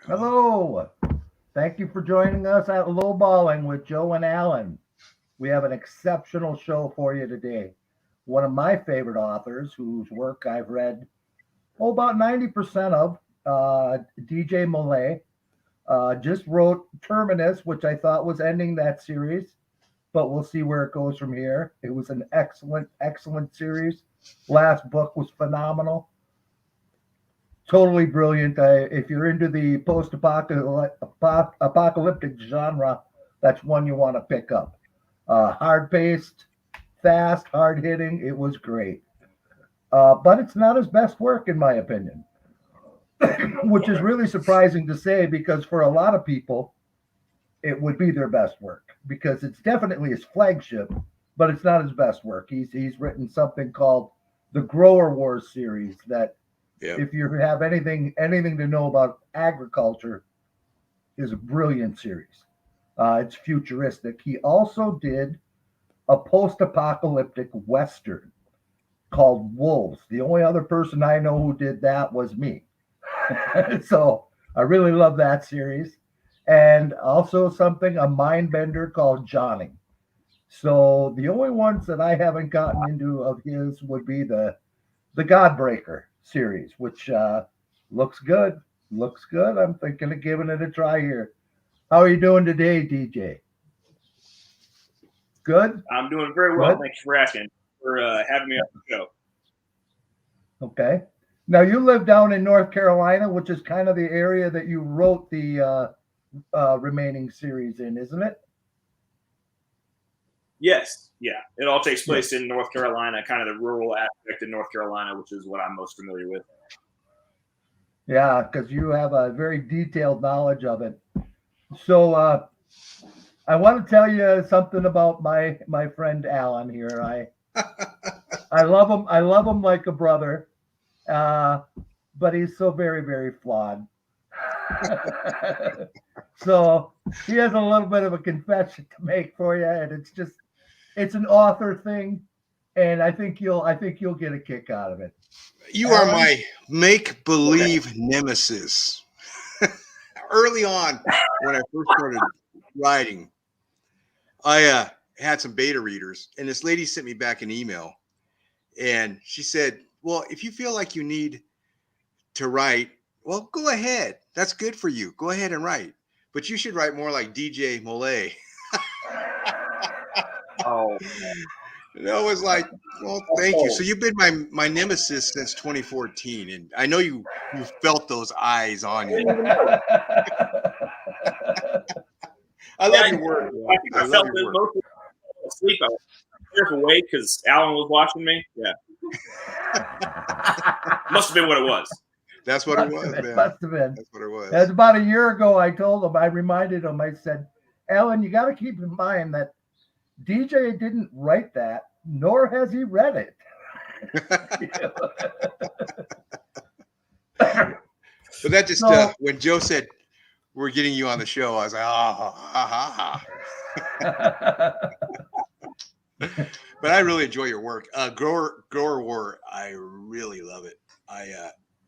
Hello. Thank you for joining us at Lowballing with Joe and Alan. We have an exceptional show for you today. One of my favorite authors, whose work I've read, about 90% of, djmolles, just wrote Terminus, which I thought was ending that series, but we'll see where it goes from here. It was an excellent, excellent series. Last book was phenomenal. Totally brilliant. If you're into the post-apocalyptic genre, that's one you want to pick up. Hard paced, fast, hard hitting. It was great. But it's not his best work, in my opinion, which is Okay. really surprising to say because for a lot of people, it would be their best work because it's definitely his flagship, but it's not his best work. He's written something called the Grower Wars series that Yep. if you have anything to know about agriculture, is a brilliant series. It's futuristic. He also did a post-apocalyptic western called Wolves. The only other person I know who did that was me. So I really love that series. And also something a mind bender called Johnny. So the only ones that I haven't gotten into of his would be the Godbreaker series, which looks good. Looks good. I'm thinking of giving it a try here. How are you doing today, DJ? Good? I'm doing very well. Good? Thanks for asking, for having me on the show. Okay. Now, you live down in North Carolina, which is kind of the area that you wrote the remaining series in, isn't it? Yes, yeah. It all takes Yeah. place in North Carolina, kind of the rural aspect of North Carolina, which is what I'm most familiar with. Yeah, because you have a very detailed knowledge of it. So I want to tell you something about my friend Alan here. I love him. I love him like a brother, uh, but he's so very very flawed. So he has a little bit of a confession to make for you, and it's an author thing, and I think you'll get a kick out of it. You are Alan, my make Okay. believe nemesis. Early on, when I first started writing, I had some beta readers, and this lady sent me back an email, and she said, "Well, if you feel like you need to write, well, go ahead. That's good for you. Go ahead and write, but you should write more like DJ Molles." Oh, And I was like, "Well, thank you." So oh, you've been my nemesis since 2014, and I know you felt those eyes on I you. didn't even know. I Yeah, love your work, I man. think I I love felt your it work. mostly asleep. I was half awake because Alan was watching me. Yeah, must have been what it was. That's what it must have was, been, man. must have been. That's what it That's was. about a year ago. I told him. I reminded him. I said, Alan, you got to keep in mind that DJ didn't write that, nor has he read it. But that just So when Joe said we're getting you on the show, I was like, ah, ha, ha, ha. But I really enjoy your work. Grower War, I really love it.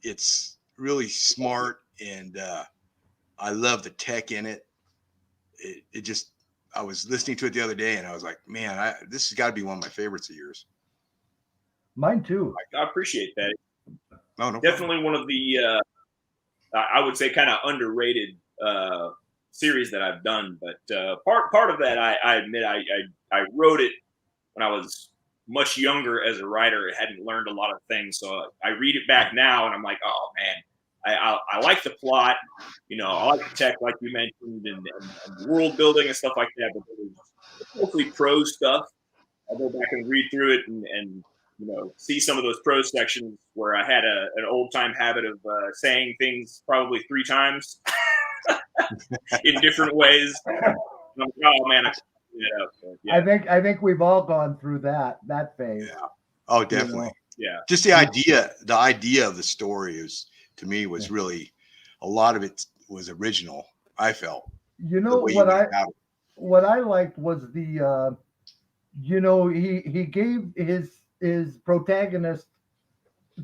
It's really smart, and I love the tech in it. It just, I was listening to it the other day, and I was like, man, this has got to be one of my favorites of yours. mine too. I appreciate that. Oh, no problem. Definitely one of the I would say kind of underrated series that I've done. But part of that, I admit, I wrote it when I was much younger as a writer. I hadn't learned a lot of things, so I read it back now, and I'm like, oh man, I like the plot. I like the tech, like you mentioned, and world building and stuff like that. But it was mostly prose stuff. I'll go back and read through it and see some of those prose sections where I had an old time habit of saying things probably 3 times in different ways. And I'm like, oh man, I clean it up. So, I yeah, think I think we've all gone through that phase. Yeah. Oh, You definitely. know, yeah. Just the idea of the story is, to me, was really, a lot of it was original. I felt you the know way you what went I about it. what I liked was he gave his protagonist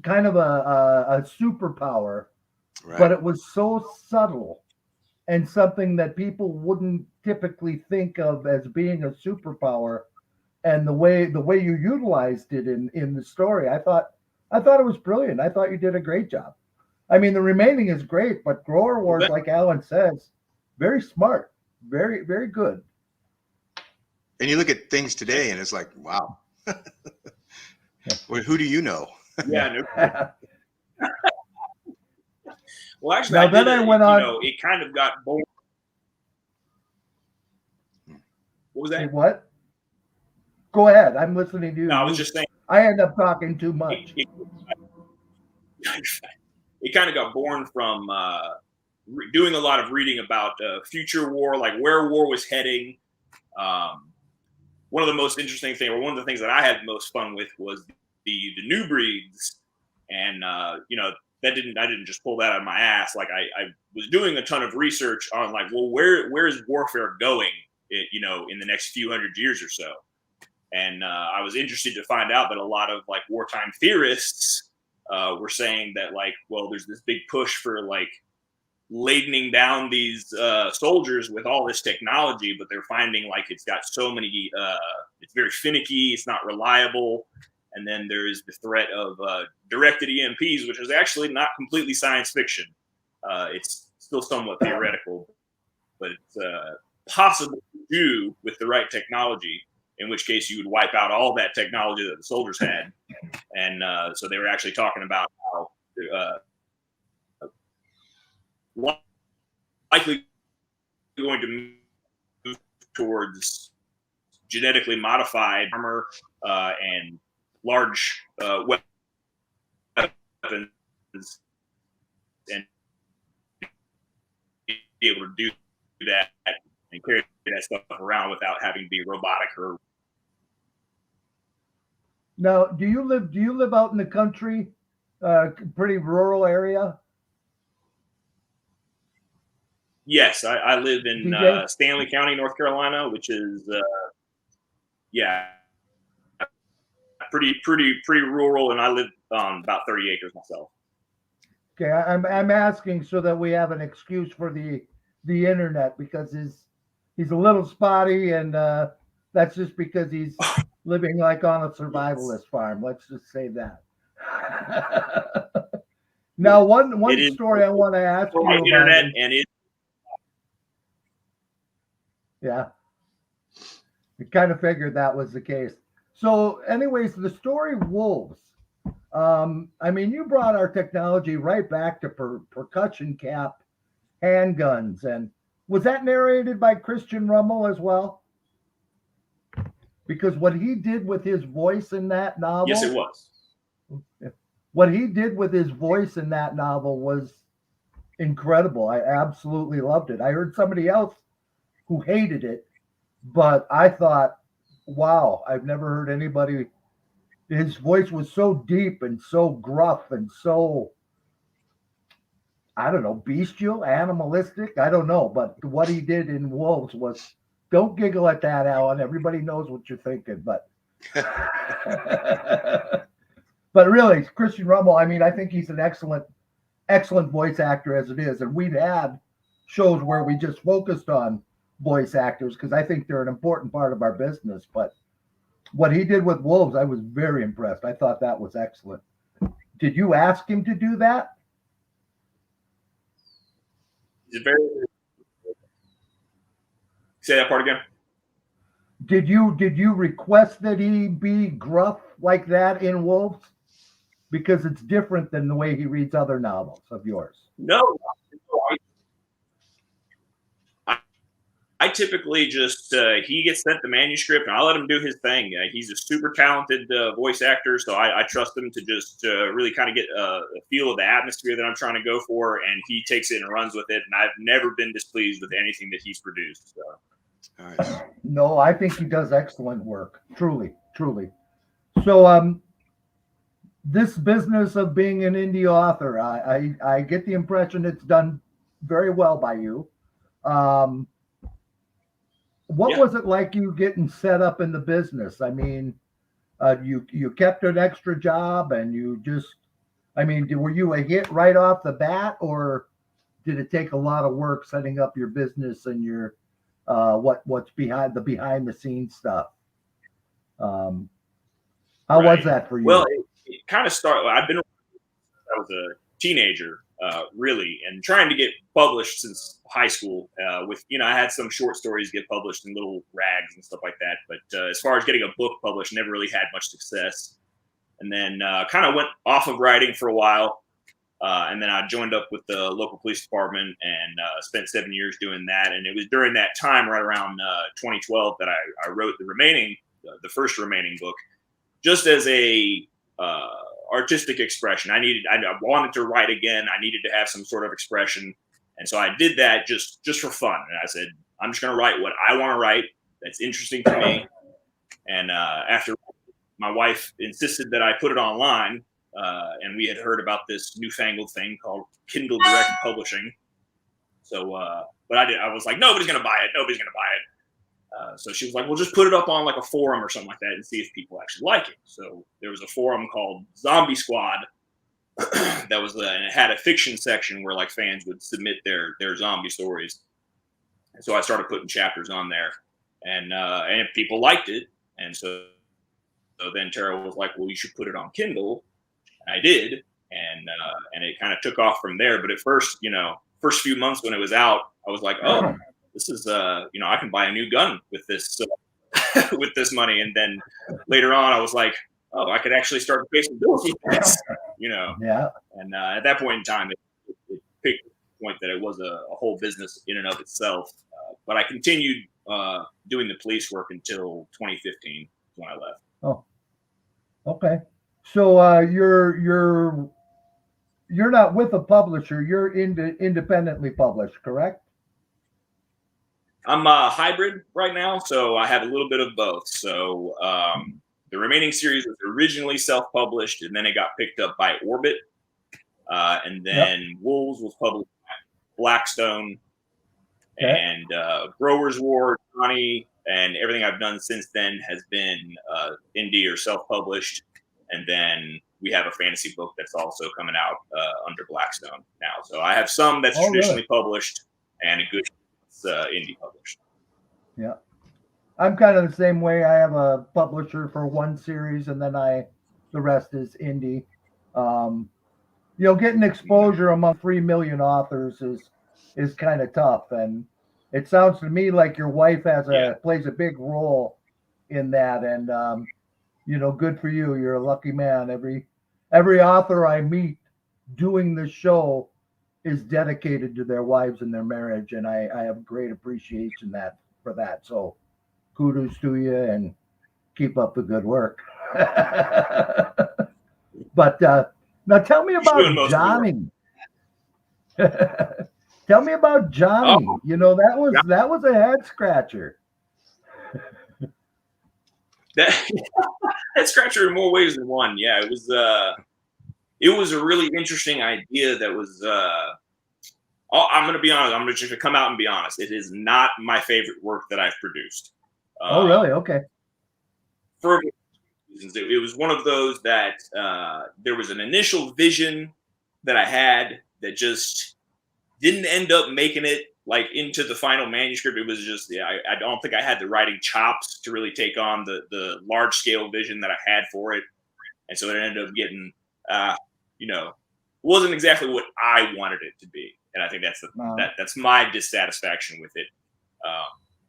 kind of a superpower Right. but it was so subtle and something that people wouldn't typically think of as being a superpower. And the way you utilized it in the story, I thought it was brilliant. I thought you did a great job. I mean, the remaining is great, but Grower Wars, like Alan says, very smart, very good. And you look at things today, and it's like, wow. Well, who do you know? Yeah. No, well, actually, Now I then did. I went on. It kind of got boring. What was Say that? what? Go ahead. I'm listening to you. No, I was just saying. I end up talking too much. It kind of got born from doing a lot of reading about future war, like where war was heading. One of the most interesting things, or one of the things that I had the most fun with, was the new breeds, and I didn't just pull that out of my ass. Like I was doing a ton of research on like, well, where is warfare going? In the next few hundred years or so, and I was interested to find out that a lot of like wartime theorists were saying that like, well, there's this big push for like ladening down these soldiers with all this technology, but they're finding like it's got so many, it's very finicky, it's not reliable. And then there is the threat of directed EMPs, which is actually not completely science fiction. It's still somewhat theoretical, but it's possible to do with the right technology, in which case you would wipe out all that technology that the soldiers had. And so they were actually talking about how likely going to move towards genetically modified armor and large weapons, and be able to do that and carry that stuff around without having to be robotic or. Now, do you live out in the country, pretty rural area? Yes, I live in DJ? Stanley County, North Carolina, which is pretty rural, and I live on about 30 acres myself. Okay, I'm asking so that we have an excuse for the internet, because he's a little spotty, and that's just because he's living like on a survivalist farm. Let's just say that. Now, one story I want to ask you about internet, and it. Yeah, I kind of figured that was the case. So, anyways, the story Wolves. I mean, you brought our technology right back to percussion cap handguns, and was that narrated by Christian Rummel as well? Because what he did with his voice in that novel, Yes, it was. What he did with his voice in that novel was incredible. I absolutely loved it. I heard somebody else who hated it, but I thought, wow, I've never heard anybody. His voice was so deep and so gruff and so, I don't know, bestial, animalistic. I don't know, but what he did in Wolves was, don't giggle at that, Alan. Everybody knows what you're thinking, but but really, Christian Rummel, I mean, I think he's an excellent voice actor as it is, and we've had shows where we just focused on voice actors because I think they're an important part of our business. But what he did with Wolves, I was very impressed. I thought that was excellent. Did you ask him to do that? It's very. Say that part again. Did you request that he be gruff like that in Wolves? Because it's different than the way he reads other novels of yours. No. I typically just he gets sent the manuscript and I let him do his thing. He's a super talented voice actor, so I trust him to just really kind of get a feel of the atmosphere that I'm trying to go for, and he takes it and runs with it. And I've never been displeased with anything that he's produced. So. Nice. No, I think he does excellent work. Truly. So, this business of being an indie author, I get the impression it's done very well by you. What was it like you getting set up in the business? I mean, you kept an extra job and you just I mean, were you a hit right off the bat, or did it take a lot of work setting up your business and your what's behind the scenes stuff? How was that for Well, you? it kind of started. I've been I was a teenager, really, and trying to get published since high school. With I had some short stories get published in little rags and stuff like that. But as far as getting a book published, never really had much success. And then kind of went off of writing for a while. And then I joined up with the local police department and spent 7 years doing that. And it was during that time, right around 2012, that I wrote the first remaining book, just as a artistic expression. I wanted to write again. I needed to have some sort of expression, and so I did that just for fun. And I said, I'm just going to write what I want to write. That's interesting to me. And after my wife insisted that I put it online, and we had heard about this newfangled thing called Kindle Direct Publishing. So, but I was like, nobody's going to buy it. Nobody's going to buy it. So she was like, well, just put it up on like a forum or something like that and see if people actually like it. So there was a forum called Zombie Squad that was, and it had a fiction section where like fans would submit their zombie stories. And so I started putting chapters on there, and people liked it. And so then Tara was like, well, you should put it on Kindle. And I did. And it kind of took off from there. But at first, first few months when it was out, I was like, oh, this is, I can buy a new gun with this, with this money. And then later on, I was like, oh, I could actually start facing bills with this, Yeah. And at that point in time, it picked the point that it was a whole business in and of itself. But I continued doing the police work until 2015 when I left. Oh, okay. So you're not with a publisher. You're independently published, correct? I'm a hybrid right now, so I have a little bit of both. So the remaining series was originally self-published, and then it got picked up by Orbit, and then Wolves was published by Blackstone, and Growers War, Johnny, and everything I've done since then has been indie or self-published. And then we have a fantasy book that's also coming out under Blackstone now. So I have some that's traditionally published and a good indie published. Yeah. I'm kind of the same way. I have a publisher for one series, and then the rest is indie. Getting exposure among 3 million authors is kind of tough, and it sounds to me like your wife plays a big role in that. And good for you. You're a lucky man. Every author I meet doing the show is dedicated to their wives and their marriage, and I have great appreciation for that. So kudos to you, and keep up the good work. But now tell me about Johnny. Tell me about Johnny. Oh, that was a head scratcher. That head scratcher in more ways than one. Yeah, it was a really interesting idea that was I'm going to be honest. I'm going to just come out and be honest. It is not my favorite work that I've produced. Oh, really? Okay. For reasons, it was one of those that there was an initial vision that I had that just didn't end up making it like into the final manuscript. It was just, I don't think I had the writing chops to really take on the large scale vision that I had for it. And so it ended up getting, wasn't exactly what I wanted it to be. And I think that's my dissatisfaction with it.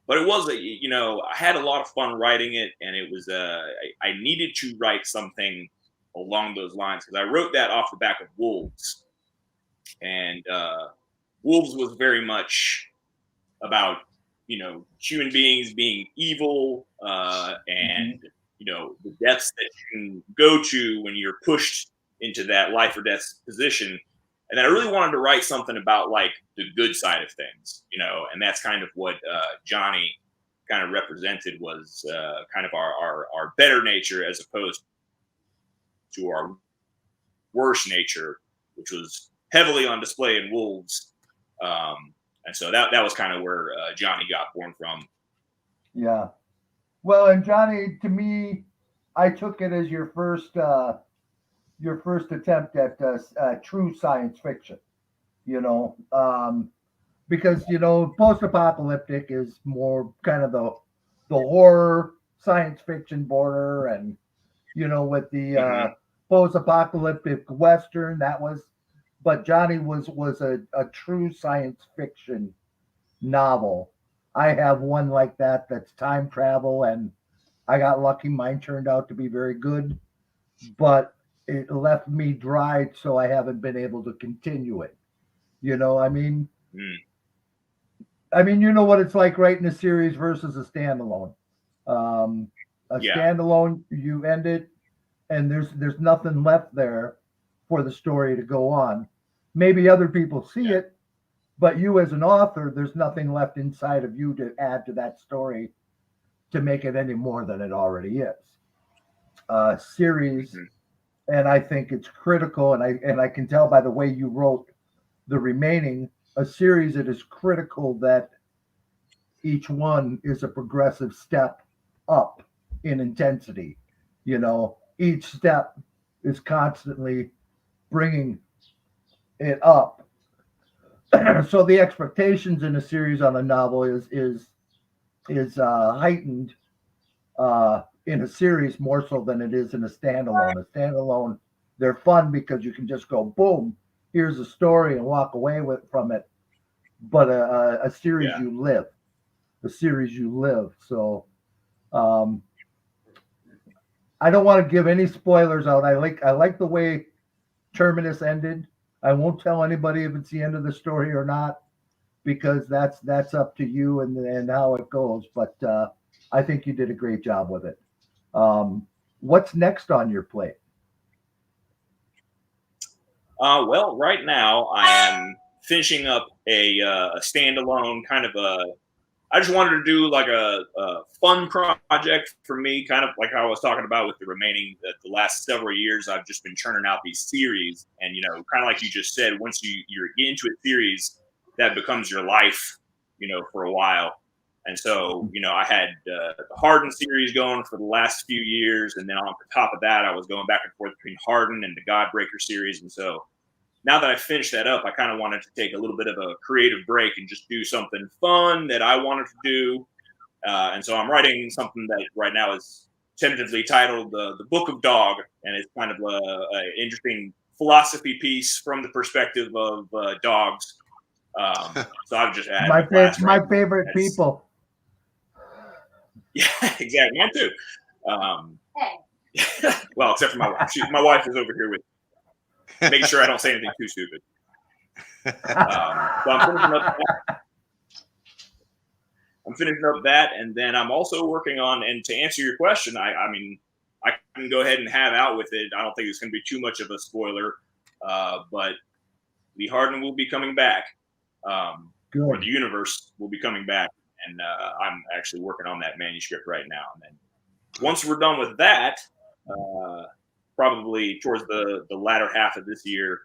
But it was, I had a lot of fun writing it, and it was, I needed to write something along those lines, because I wrote that off the back of Wolves. And Wolves was very much about, human beings being evil, and, the depths that you can go to when you're pushed into that life or death position. And then I really wanted to write something about like the good side of things, and that's kind of what Johnny kind of represented, was kind of our better nature as opposed to our worse nature, which was heavily on display in Wolves. And so that was kind of where Johnny got born from. Yeah. Well, and Johnny, to me, I took it as your first your first attempt at true science fiction. You know, because post-apocalyptic is more kind of the horror science fiction border, and with the post-apocalyptic western that was, but Johnny was a true science fiction novel. I have one like that that's time travel, and I got lucky. Mine turned out to be very good, but it left me dry, so I haven't been able to continue it. I mean, Mm. you know what it's like writing a series versus a standalone. A Yeah. standalone, you end it, and there's nothing left there for the story to go on. Maybe other people see Yeah. it, but you as an author, there's nothing left inside of you to add to that story to make it any more than it already is. Series, Mhm. and I think it's critical, and I can tell by the way you wrote the remaining, a series, it is critical that each one is a progressive step up in intensity. Each step is constantly bringing it up. So the expectations in a series on a novel is heightened in a series more so than it is in a standalone. A standalone, they're fun because you can just go boom, here's a story and walk away from it. But a series Yeah. you live, a series you live. So um, I don't want to give any spoilers out. I like the way Terminus ended. I won't tell anybody if it's the end of the story or not, because that's up to you and how it goes. But I think you did a great job with it. What's next on your plate? Well, right now I am finishing up a standalone kind of a. I just wanted to do like a fun project for me, kind of like how I was talking about with the remaining the last several years. I've just been churning out these series, and kind of like you just said, once you get into a series, that becomes your life, for a while. And so, I had the Harden series going for the last few years, and then on top of that, I was going back and forth between Harden and the Godbreaker series, and so now that I finished that up, I kind of wanted to take a little bit of a creative break and just do something fun that I wanted to do. And so I'm writing something that right now is tentatively titled The Book of Dog, and it's kind of a interesting philosophy piece from the perspective of dogs. So I've just had a blast. My favorite people. Yeah, exactly. Mine too. Well, except for my wife. My wife is over here with. Make sure I don't say anything too stupid. So I'm finishing up that, and then I'm also working on. And to answer your question, I mean, I can go ahead and have out with it. I don't think it's going to be too much of a spoiler, but the Harden will be coming back, or the universe will be coming back, and I'm actually working on that manuscript right now. And then once we're done with that. Probably towards the latter half of this year,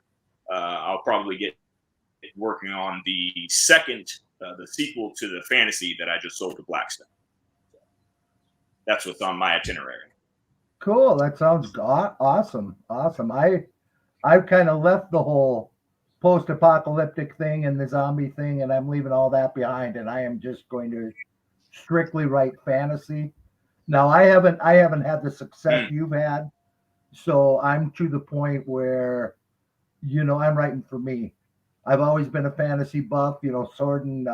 I'll probably get working on the second, the sequel to the fantasy that I just sold to Blackstone. That's what's on my itinerary. Cool. That sounds awesome. Awesome. I've kind of left the whole post-apocalyptic thing and the zombie thing, and I'm leaving all that behind, and I am just going to strictly write fantasy. Now I haven't had the success you've had. So I'm to the point where, I'm writing for me. I've always been a fantasy buff, sword and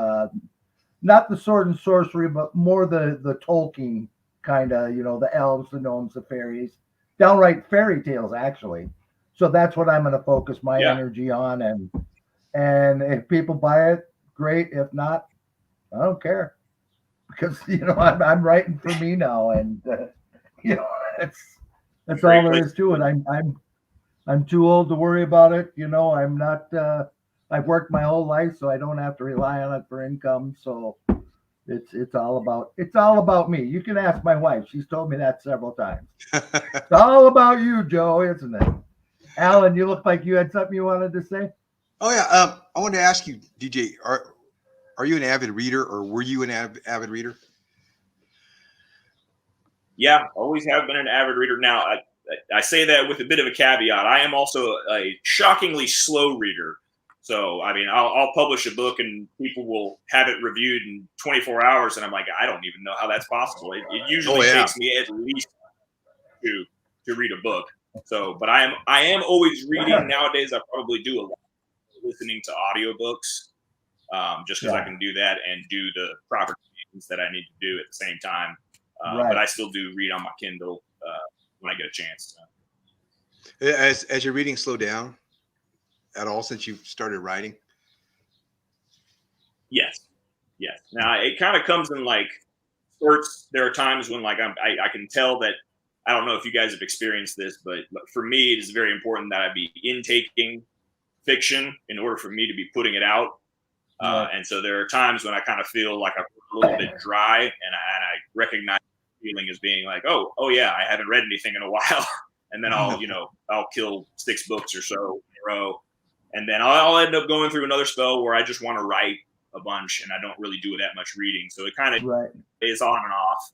not the sword and sorcery, but more the Tolkien kind of, the elves, the gnomes, the fairies, downright fairy tales actually. So that's what I'm going to focus my energy on, and if people buy it, great. If not, I don't care, because I'm writing for me now, and that's all there is to it. I'm too old to worry about it. I'm not. I've worked my whole life, so I don't have to rely on it for income. So it's all about me. You can ask my wife; she's told me that several times. It's all about you, Joe, isn't it? Alan, you look like you had something you wanted to say. Oh yeah, I wanted to ask you, DJ, are you an avid reader, or were you an avid reader? Yeah, always have been an avid reader. Now, I say that with a bit of a caveat. I am also a shockingly slow reader. So, I mean, I'll publish a book and people will have it reviewed in 24 hours. And I'm like, I don't even know how that's possible. It usually takes me at least to read a book. So, but I am always reading nowadays. I probably do a lot of listening to audiobooks, just because I can do that and do the proper things that I need to do at the same time. But I still do read on my Kindle when I get a chance. As your reading slowed down at all since you started writing? Yes. Now it kind of comes in like spurts. There are times when like I can tell that, I don't know if you guys have experienced this, but for me, it is very important that I be intaking fiction in order for me to be putting it out. And so there are times when I kind of feel like I'm a little bit dry, and I recognize the feeling as being like, oh yeah, I haven't read anything in a while. And then I'll kill 6 books or so in a row. And then I'll end up going through another spell where I just want to write a bunch and I don't really do that much reading. So it kind of is on and off.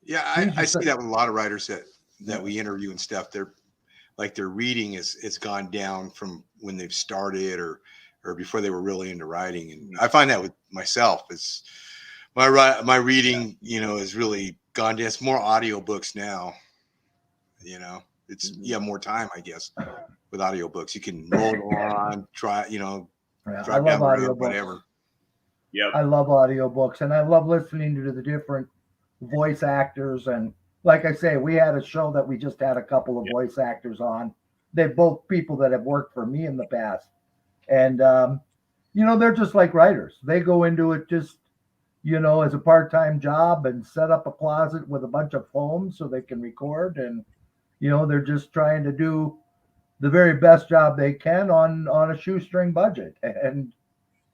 Yeah, I see that with a lot of writers that we interview and stuff. They're like their reading is gone down from when they've started or before they were really into writing. And I find that with myself. It's my reading, is really gone down. It's more audiobooks now. It's more time, I guess, with audiobooks. You can roll it on, try, drive down the road, whatever. Yeah, I love audiobooks, and I love listening to the different voice actors. And like I say, we had a show that we just had a couple of voice actors on. They're both people that have worked for me in the past. And, they're just like writers. They go into it just, as a part-time job and set up a closet with a bunch of foam so they can record. And, they're just trying to do the very best job they can on a shoestring budget. And,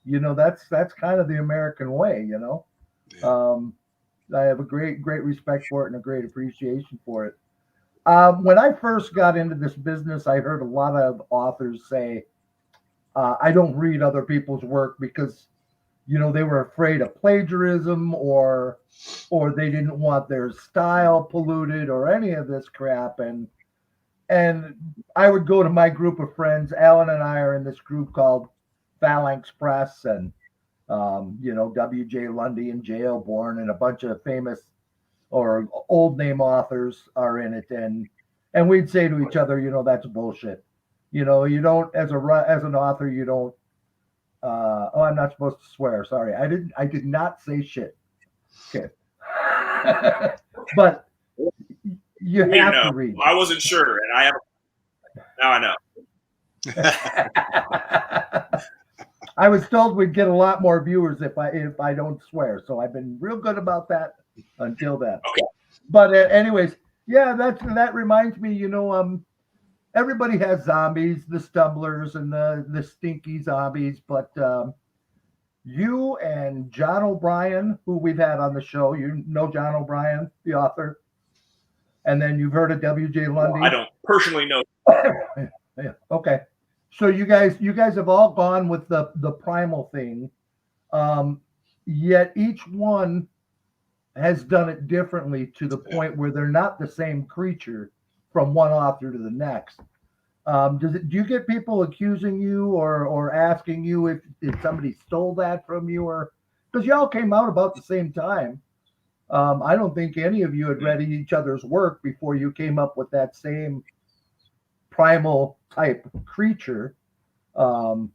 that's kind of the American way, Yeah. I have a great respect for it and a great appreciation for it. When I first got into this business, I heard a lot of authors say, I don't read other people's work because, they were afraid of plagiarism or they didn't want their style polluted or any of this crap. And I would go to my group of friends. Alan and I are in this group called Phalanx Press, and W.J. Lundy and J. L. Bourne and a bunch of famous or old name authors are in it. And we'd say to each other, that's bullshit. You don't, as an author, you don't, I'm not supposed to swear. Sorry. I did not say shit. Okay. But you have to read. I wasn't sure. And now I know. I was told we'd get a lot more viewers if I don't swear. So I've been real good about that until then. Okay. But anyways, that reminds me, everybody has zombies, the stumblers and the stinky zombies, but you and John O'Brien, who we've had on the show, John O'Brien, the author, and then you've heard of W.J. Lundy. I don't personally know. Yeah. Okay. So you guys have all gone with the primal thing, yet each one has done it differently to the point where they're not the same creature from one author to the next. Do you get people accusing you or asking you if somebody stole that from you, or because y'all came out about the same time? I don't think any of you had read each other's work before you came up with that same primal type creature. Has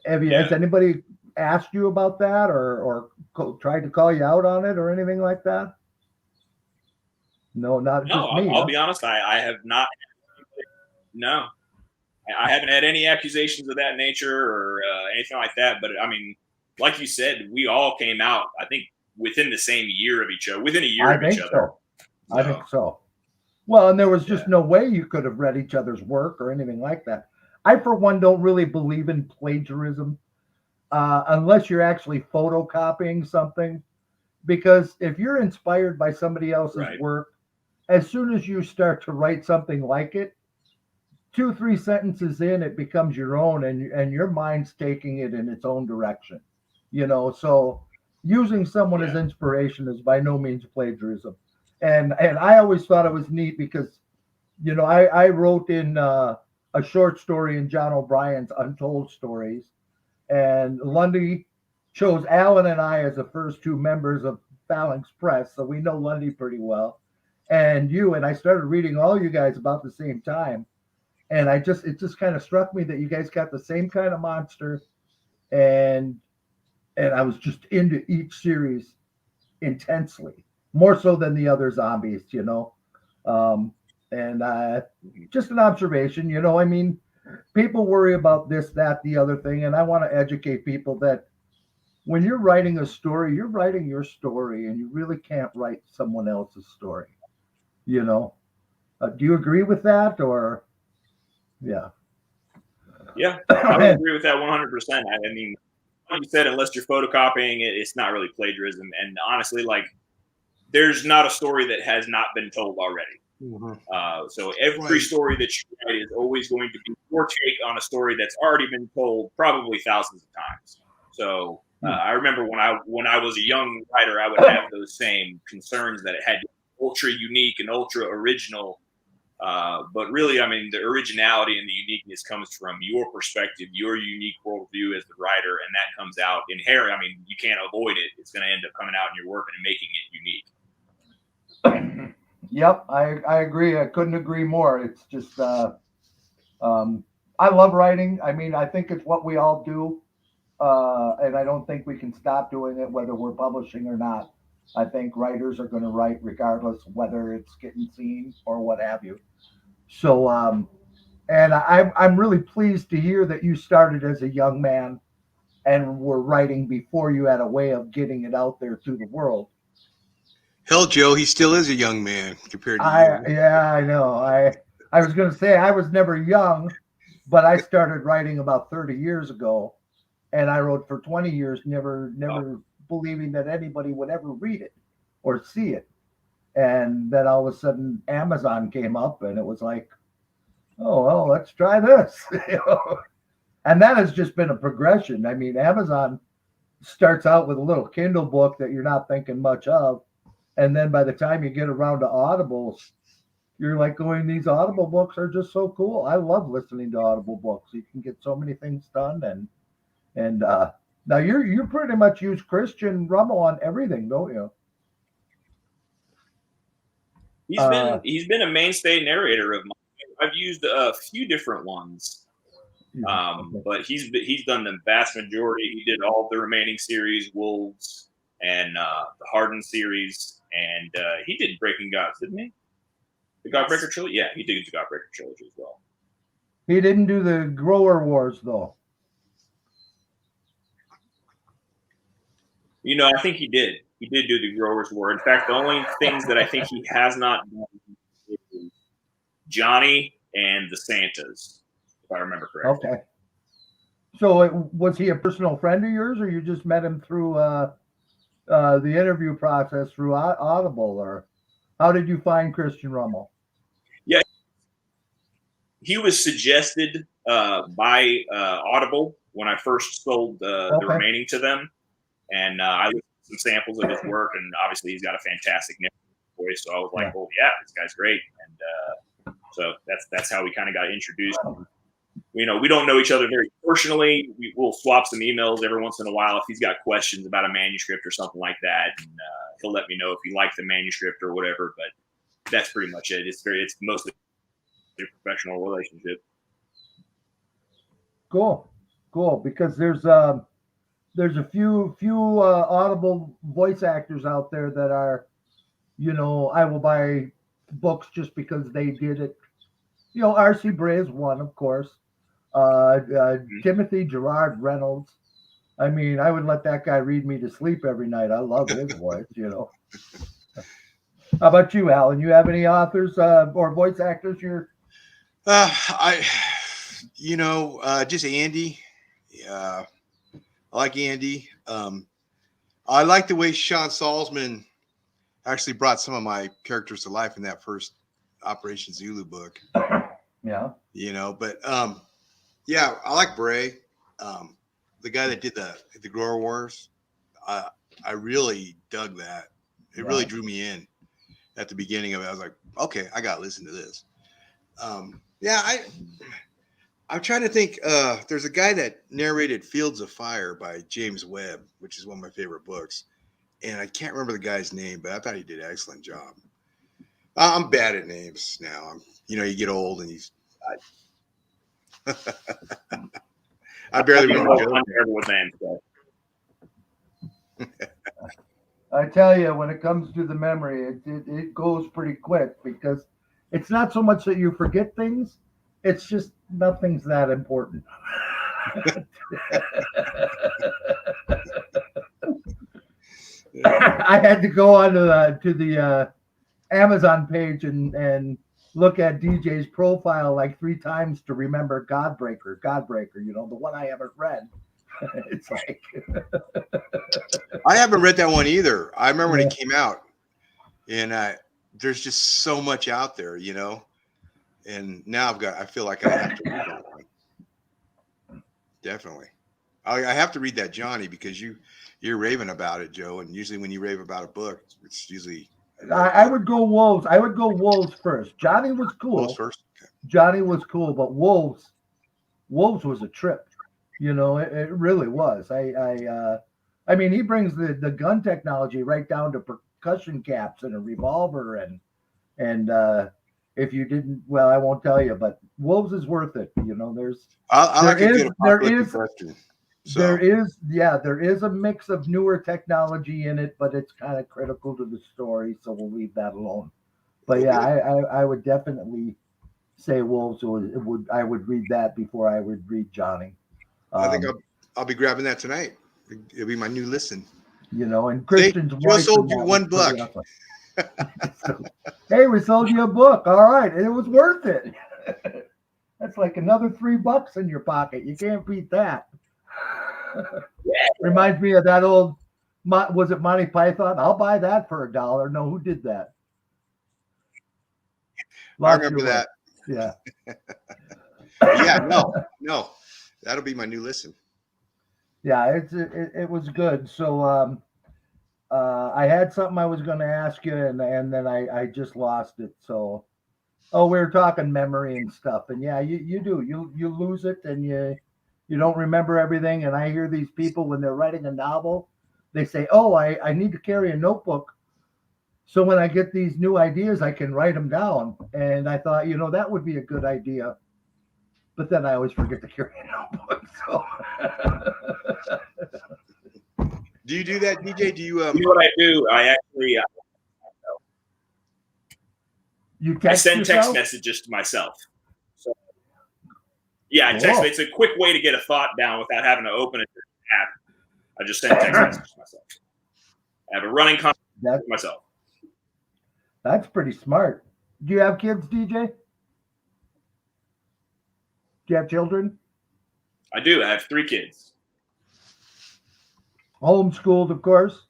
anybody asked you about that or tried to call you out on it or anything like that? No, just me. I'll be honest. I have not. No, I haven't had any accusations of that nature or anything like that. But I mean, like you said, we all came out, I think, within the same year of each other, within a year of each other. I think so. Well, and there was just no way you could have read each other's work or anything like that. I, for one, don't really believe in plagiarism unless you're actually photocopying something. Because if you're inspired by somebody else's work, as soon as you start to write something like it, 2-3 sentences in, it becomes your own, and your mind's taking it in its own direction. So using someone as inspiration is by no means plagiarism. And I always thought it was neat because, you know, I wrote in a short story in John O'Brien's Untold Stories, and Lundy chose Alan and I as the first two members of Phalanx Press, so we know Lundy pretty well. And you and I started reading all you guys about the same time, and it just kind of struck me that you guys got the same kind of monster, and I was just into each series intensely, more so than the other zombies, you know. Um, and just an observation, you know. I mean, people worry about this, that, the other thing, and I want to educate people that when you're writing a story, you're writing your story, and you really can't write someone else's story. You know, do you agree with that, or yeah? Yeah, I would agree with that 100%. I mean, like you said, unless you're photocopying it, it's not really plagiarism. And honestly, like, there's not a story that has not been told already. So every story that you write is always going to be your take on a story that's already been told, probably thousands of times. So I remember when I was a young writer, I would have those same concerns that it had to be ultra unique and ultra original. But really, I mean, the originality and the uniqueness comes from your perspective, your unique worldview as the writer, and that comes out inherent. I mean, you can't avoid it. It's going to end up coming out in your work and making it unique. Yep, I agree. I couldn't agree more. It's just I love writing. I mean, I think it's what we all do, and I don't think we can stop doing it whether we're publishing or not. I think writers are going to write regardless whether it's getting seen or what have you. So, and I'm really pleased to hear that you started as a young man and were writing before you had a way of getting it out there to the world. Hell, Joe, he still is a young man compared to you. Yeah, I know. I was going to say I was never young, but I started writing about 30 years ago, and I wrote for 20 years, never believing that anybody would ever read it or see it. And then all of a sudden, Amazon came up, and it was like, oh well, let's try this. You know? And that has just been a progression. I mean, Amazon starts out with a little Kindle book that you're not thinking much of, and then by the time you get around to Audibles, you're like going, these Audible books are just so cool. I love listening to Audible books. You can get so many things done, and now you pretty much use Christian Rummel on everything, don't you? He's been a mainstay narrator of mine. I've used a few different ones, but he's done the vast majority. He did all the remaining series, Wolves and the Hardened series, and he did Breaking Gods, didn't he? The Godbreaker trilogy? Yeah, he did the Godbreaker trilogy as well. He didn't do the Grower Wars, though. You know, I think he did. He did do the Growers War. In fact, the only things that I think he has not done is Johnny and the Santas, if I remember correctly. Okay. So was he a personal friend of yours, or you just met him through the interview process through Audible, or how did you find Christian Rummel? Yeah, he was suggested by Audible when I first sold the remaining to them, and I looked at some samples of his work, and obviously he's got a fantastic voice. So I was like, "Oh yeah, this guy's great," and so that's how we kind of got introduced. You know, we don't know each other very personally. We'll swap some emails every once in a while if he's got questions about a manuscript or something like that, and he'll let me know if he liked the manuscript or whatever. But that's pretty much it. It's mostly a professional relationship. Cool. Because there's a few Audible voice actors out there that are, you know, I will buy books just because they did it. You know, R.C. Bray is one, of course. Timothy Gerard Reynolds. I mean, I would let that guy read me to sleep every night. I love his voice, you know. How about you, Alan? You have any authors or voice actors you're? Just Andy. I like Andy. I like the way Sean Salzman actually brought some of my characters to life in that first Operation Zulu book. Yeah. You know, but yeah, I like Bray, the guy that did the Grower Wars. I really dug that. It really drew me in. at the beginning of it. I was like, okay, I gotta listen to this. Yeah, I'm trying to think. There's a guy that narrated Fields of Fire by James Webb, which is one of my favorite books, and I can't remember the guy's name, but I thought he did an excellent job. I'm bad at names now. You get old and I barely remember. I'm terrible with names. I tell you, when it comes to the memory, it goes pretty quick because it's not so much that you forget things; it's just nothing's that important. I had to go on to the Amazon page and look at DJ's profile like 3 times to remember Godbreaker, the one I haven't read. It's like I haven't read that one either. I remember when it came out, and there's just so much out there, and now I feel like I have to read that one. Definitely. I have to read that Johnny, because you're raving about it, Joe, and usually when you rave about a book, it's usually I would go Wolves. I would go Wolves first. Johnny was cool. Wolves first. Okay. Johnny was cool, but Wolves was a trip. It really was. I mean, he brings the gun technology right down to percussion caps and a revolver and if you didn't, well, I won't tell you, but Wolves is worth it. There's I like a good apocalyptic Western. So. There is a mix of newer technology in it, but it's kind of critical to the story, so we'll leave that alone. But yeah, I would definitely say Wolves I would read that before I would read Johnny. I think I'll be grabbing that tonight. It'll be my new listen. And Christian's Joe sold you $1. Awesome. Hey, we sold you a book. All right, it was worth it. That's like another $3 in your pocket. You can't beat that. Reminds me of that old, was it Monty Python? I'll buy that for $1. No, who did that? I remember that. Yeah. Yeah, no, that'll be my new listen. Yeah, it was good. So I had something I was going to ask you, and then I just lost it. So, we were talking memory and stuff, and yeah, you do you lose it, and you don't remember everything. And I hear these people when they're writing a novel, they say, "Oh, I need to carry a notebook, so when I get these new ideas, I can write them down." And I thought, that would be a good idea. But then I always forget to carry a notebook. So. Do you do that, DJ? Do you? You know what I do? I actually I send yourself? text messages to myself. So yeah, I text. It's a quick way to get a thought down without having to open an app. I just send text messages to myself. I have a running conversation with myself. That's pretty smart. Do you have kids, DJ? Do you have children? I do. I have 3 kids. Homeschooled, of course.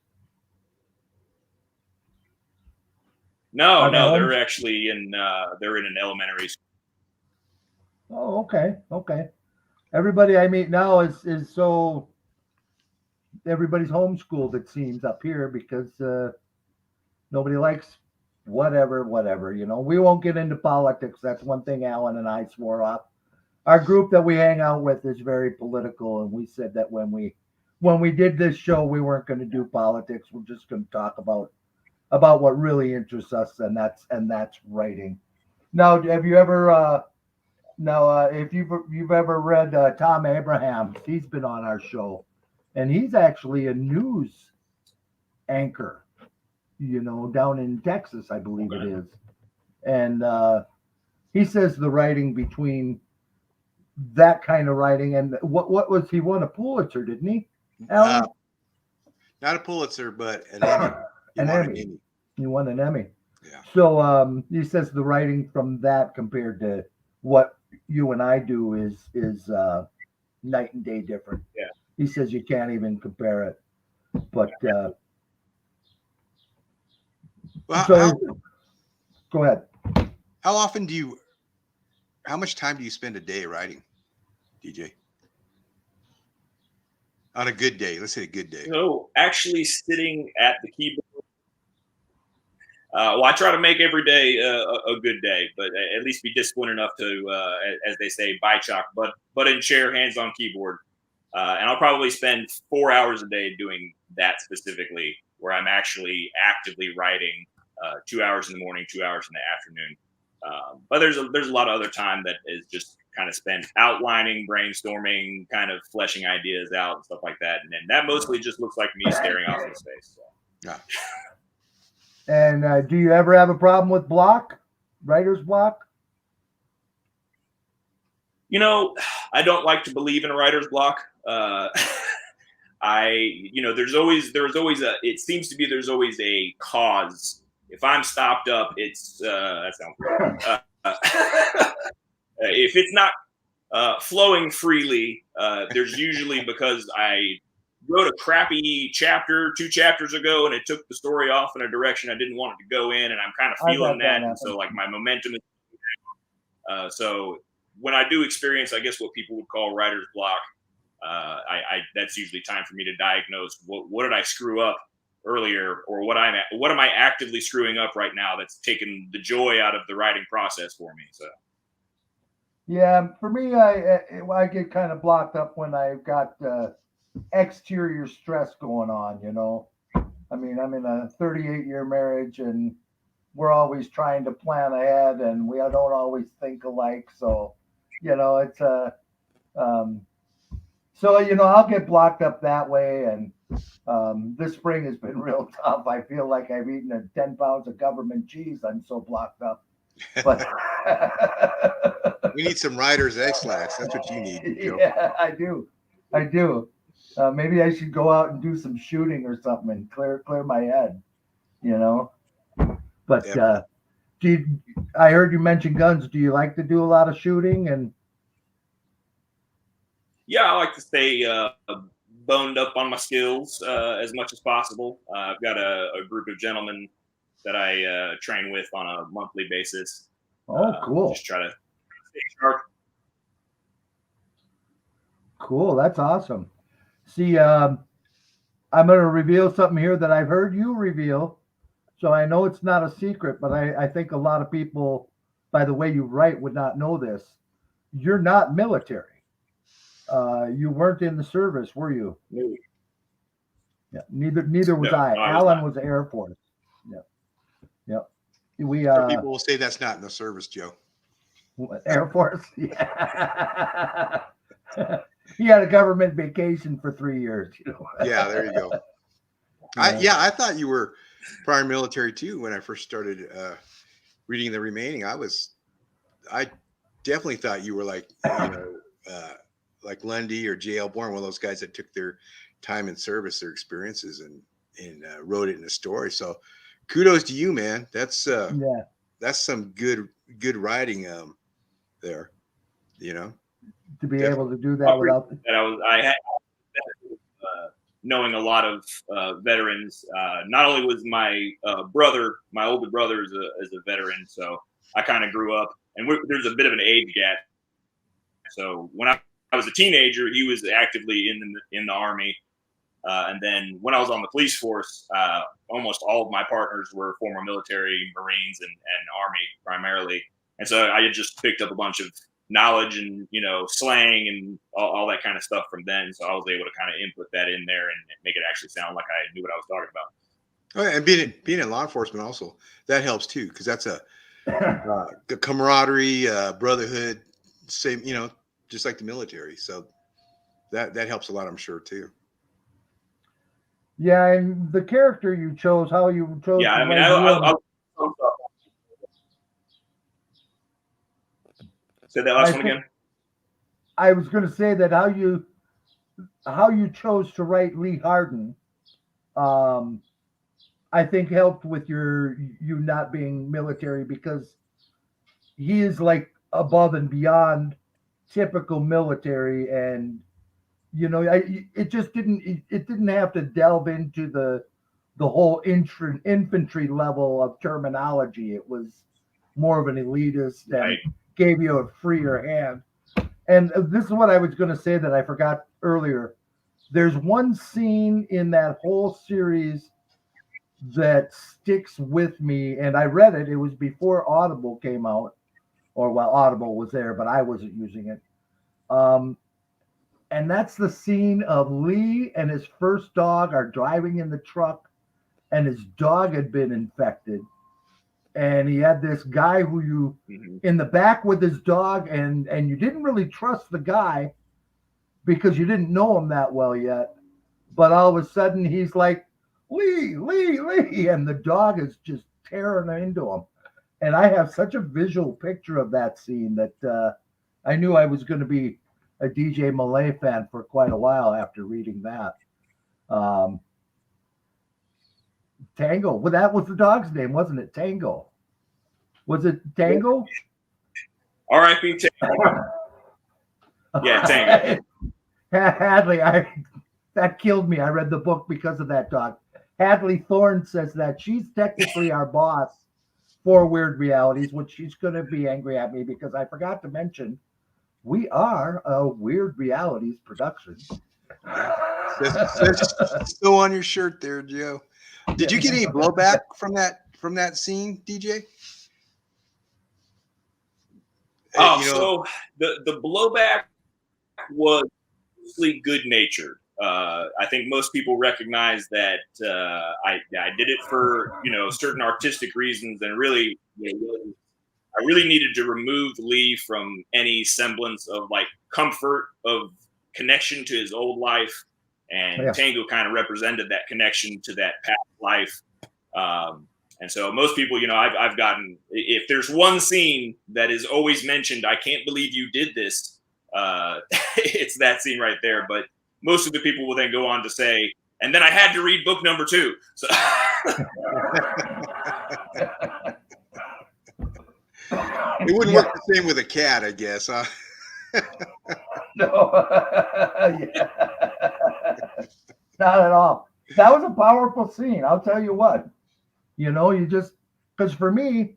No, they're actually they're in an elementary school. Oh, okay. Everybody I meet now is so everybody's homeschooled, it seems, up here because nobody likes whatever. We won't get into politics. That's one thing Alan and I swore off. Our group that we hang out with is very political, and we said that when we did this show, we weren't going to do politics. We're just going to talk about what really interests us, and that's writing. Now, have you ever if you've ever read Tom Abraham, he's been on our show, and he's actually a news anchor, down in Texas, I believe it is. And he says the writing between that kind of writing and what was he won a Pulitzer, didn't he, Alan? Not a Pulitzer, but an Emmy. An Emmy. You won an Emmy. Yeah. So he says the writing from that compared to what you and I do is night and day different. Yeah. He says you can't even compare it. But go ahead. How much time do you spend a day writing, DJ? On a good day, let's say a good day. No, actually sitting at the keyboard. Well, I try to make every day a good day, but at least be disciplined enough to, as they say, buy chalk, but in chair, hands on keyboard. And I'll probably spend 4 hours a day doing that specifically, where I'm actually actively writing 2 hours in the morning, 2 hours in the afternoon. But there's a lot of other time that is just kind of spent outlining, brainstorming, kind of fleshing ideas out and stuff like that. And then that mostly just looks like me staring off into space. So. Yeah. And do you ever have a problem with block, writer's block? You know, I don't like to believe in a writer's block. There's always it seems to be there's always a cause. If I'm stopped up, it's that sounds weird. If it's not flowing freely, there's usually because I wrote a crappy chapter 2 chapters ago and it took the story off in a direction I didn't want it to go in, and I'm kind of feeling that, and so like my momentum is so when I do experience, I guess, what people would call writer's block, that's usually time for me to diagnose what did I screw up earlier, or what am I actively screwing up right now that's taken the joy out of the writing process for me. So yeah, for me, I get kind of blocked up when I've got exterior stress going on. I mean, I'm in a 38-year marriage, and we're always trying to plan ahead, and we don't always think alike. So, it's I'll get blocked up that way. And this spring has been real tough. I feel like I've eaten 10 pounds of government cheese. I'm so blocked up. But we need some writer's X-Lax. That's what you need, Joe. Yeah, I do. Maybe I should go out and do some shooting or something and clear my head. But Yep. I heard you mention guns. Do you like to do a lot of shooting? And yeah, I like to stay boned up on my skills as much as possible. I've got a group of gentlemen that I train with on a monthly basis. Oh, cool. Just try to stay sharp. Cool. That's awesome. See, I'm going to reveal something here that I've heard you reveal. So I know it's not a secret, but I think a lot of people, by the way you write, would not know this. You're not military. You weren't in the service, were you? No. Yeah. Neither was I. Alan was Air Force. Yeah. Some people will say that's not in the service, Joe. Air Force. Yeah. He had a government vacation for 3 years. Yeah, there you go. I thought you were prior military too. When I first started reading the remaining, I definitely thought you were like like Lundy or J.L. Bourne, one of those guys that took their time in service, their experiences, and wrote it in a story. So kudos to you, man. That's some good writing there. To be able to do that without I had knowing a lot of veterans. Not only was my older brother is a veteran, so I kind of grew up, and there's a bit of an age gap. So when I was a teenager, he was actively in the Army, and then when I was on the police force, almost all of my partners were former military, Marines, and Army primarily, and so I had just picked up a bunch of knowledge and slang and all that kind of stuff from then, so I was able to kind of input that in there and make it actually sound like I knew what I was talking about. Oh, and being in law enforcement also, that helps too, because that's the camaraderie, brotherhood, same, just like the military. So that helps a lot, I'm sure too. Yeah, and the character you chose, how you chose. Yeah, I mean, say that last one again. I was going to say that how you chose to write Lee Harden, I think helped with you not being military, because he is like above and beyond typical military, and it didn't have to delve into the whole infantry level of terminology. It was more of an elitist and Right. Gave you a freer hand. And this is what I was going to say that I forgot earlier. There's one scene in that whole series that sticks with me. And I read it. It was before Audible came out, or while Audible was there, but I wasn't using it. And that's the scene of Lee and his first dog are driving in the truck, and his dog had been infected. And he had this guy who you in the back with his dog, and you didn't really trust the guy because you didn't know him that well yet. But all of a sudden he's like, Lee, Lee, Lee, and the dog is just tearing into him. And I have such a visual picture of that scene that I knew I was going to be a djmolles fan for quite a while after reading that. Tango. Well, that was the dog's name, wasn't it? Tango. Was it Tango? R.I.P. Tango. Yeah, Tango. Hadley, that killed me. I read the book because of that dog. Hadley Thorne says that she's technically our boss for Wyrd Realities, which she's going to be angry at me because I forgot to mention we are a Wyrd Realities production. That's still on your shirt there, Joe. Did you get any blowback from that scene, DJ? So the blowback was mostly good natured. I think most people recognize that I did it for certain artistic reasons, and really, I really needed to remove Lee from any semblance of like comfort of connection to his old life, and Tango kind of represented that connection to that past life. And so most people, I've gotten, if there's one scene that is always mentioned, I can't believe you did this. It's that scene right there. But most of the people will then go on to say, and then I had to read book number 2. So it wouldn't work the same with a cat, I guess, huh? No, not at all. That was a powerful scene. I'll tell you what. You just, because for me,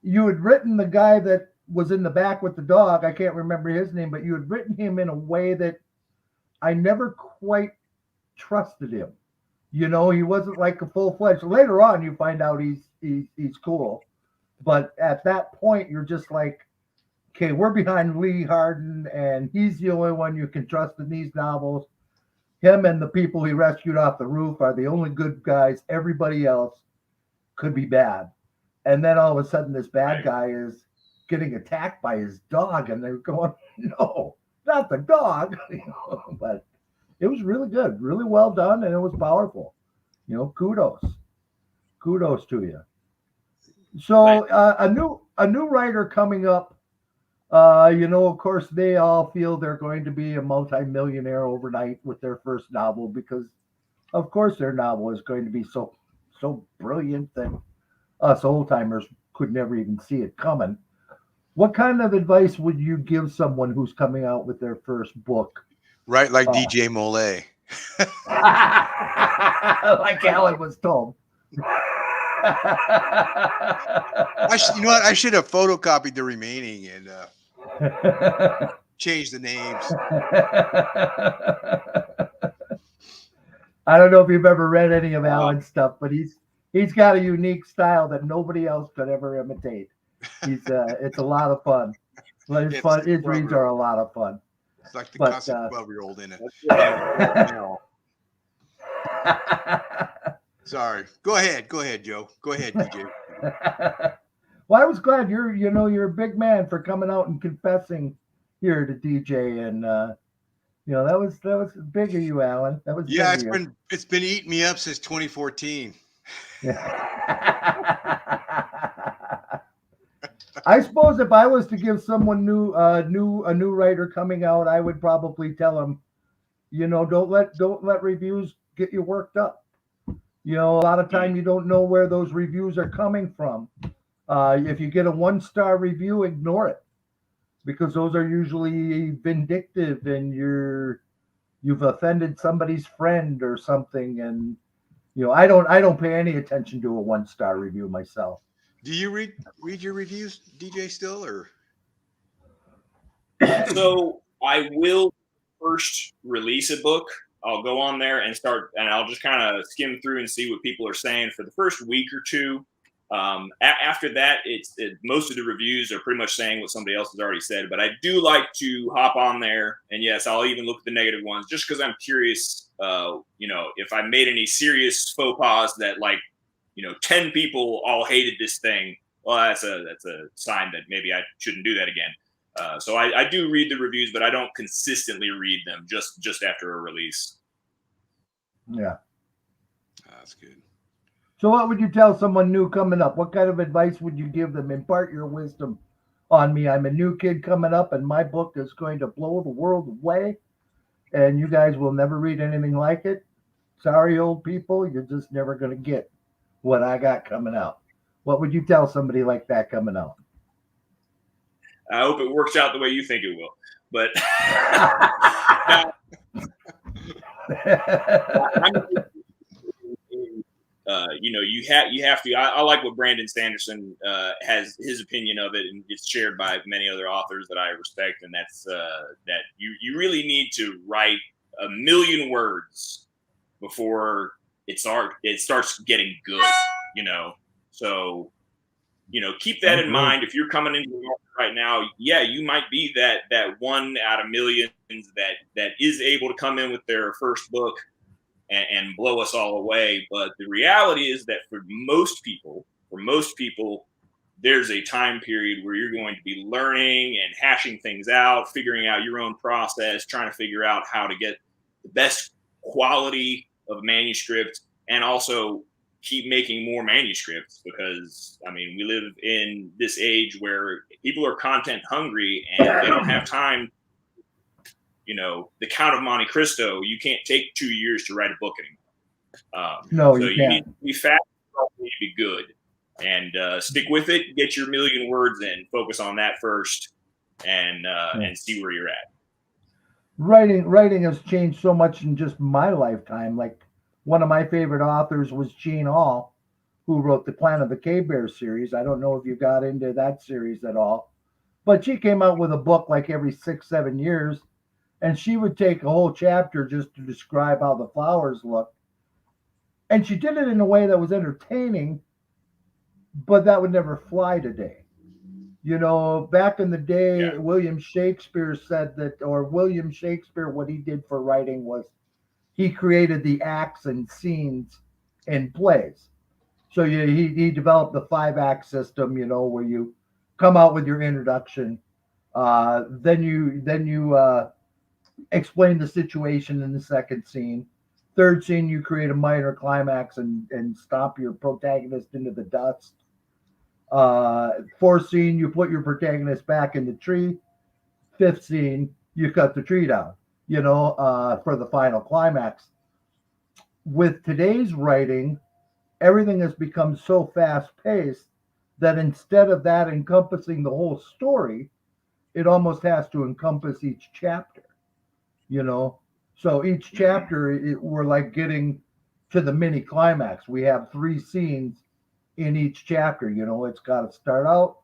you had written the guy that was in the back with the dog. I can't remember his name, but you had written him in a way that I never quite trusted him. He wasn't like a full-fledged. Later on, you find out he's cool. But at that point, you're just like, okay, we're behind Lee Harden, and he's the only one you can trust in these novels. Him and the people he rescued off the roof are the only good guys. Everybody else could be bad. And then all of a sudden, this bad guy is getting attacked by his dog, and they're going, no, not the dog. But it was really good, really well done, and it was powerful. Kudos to you. So a new writer coming up. Of course, they all feel they're going to be a multimillionaire overnight with their first novel because, of course, their novel is going to be so brilliant that us old timers could never even see it coming. What kind of advice would you give someone who's coming out with their first book? Right, like djmolles. Like Alan was told. I should have photocopied the remaining and changed the names. I don't know if you've ever read any of Alan's stuff, but he's got a unique style that nobody else could ever imitate. It's a lot of fun. It's fun. His reads are a lot of fun. It's like the constant 12-year-old in it. Sorry. Go ahead, Joe. Go ahead, DJ. Well, I was glad you're a big man for coming out and confessing here to DJ, and that was big of you, Alan. That was it's been eating me up since 2014. I suppose if I was to give someone a new writer coming out, I would probably tell them, don't let reviews get you worked up. A lot of time you don't know where those reviews are coming from. If you get a 1-star review, ignore it because those are usually vindictive and you've offended somebody's friend or something. And I don't pay any attention to a 1-star review myself. Do you read your reviews, DJ, still, or? So I will first release a book. I'll go on there and I'll just kind of skim through and see what people are saying for the first week or two. After that, most of the reviews are pretty much saying what somebody else has already said, but I do like to hop on there, and yes, I'll even look at the negative ones just because I'm curious, if I made any serious faux pas that 10 people all hated this thing. Well, that's a sign that maybe I shouldn't do that again. So I do read the reviews, but I don't consistently read them just after a release. Yeah. That's good. So what would you tell someone new coming up? What kind of advice would you give them? Impart your wisdom on me. I'm a new kid coming up, and my book is going to blow the world away, and you guys will never read anything like it. Sorry, old people, you're just never going to get what I got coming out. What would you tell somebody like that coming out? I hope it works out the way you think it will. But you have to. I like what Brandon Sanderson has his opinion of it, and it's shared by many other authors that I respect. And that's that you really need to write 1 million words before it starts getting good. So keep that in mind. If you're coming into the market right now, yeah, you might be that one out of millions that is able to come in with their first book and blow us all away. But the reality is that for most people, there's a time period where you're going to be learning and hashing things out, figuring out your own process, trying to figure out how to get the best quality of manuscript, and also keep making more manuscripts, because we live in this age where people are content hungry and they don't have time. The Count of Monte Cristo, you can't take 2 years to write a book anymore. No, so you need can't. to be fast, you need to be good, and stick with it. Get your 1 million words in. Focus on that first, and see where you're at. Writing has changed so much in just my lifetime. Like, one of my favorite authors was Gene Hall, who wrote the Planet of the Cave Bear series. I don't know if you got into that series at all, but she came out with a book like every 6-7 years, and she would take a whole chapter just to describe how the flowers looked. And she did it in a way that was entertaining, but that would never fly today. Back in the day, Yeah. William Shakespeare, what he did for writing was he created the acts and scenes in plays. So he developed the 5-act system, where you come out with your introduction, then you explain the situation in the second scene. Third scene, you create a minor climax and stomp your protagonist into the dust. Fourth scene, you put your protagonist back in the tree. Fifth scene, you cut the tree down, for the final climax. With today's writing, everything has become so fast paced that instead of that encompassing the whole story, it almost has to encompass each chapter, So each chapter, we're like getting to the mini climax. We have 3 scenes in each chapter. It's got to start out,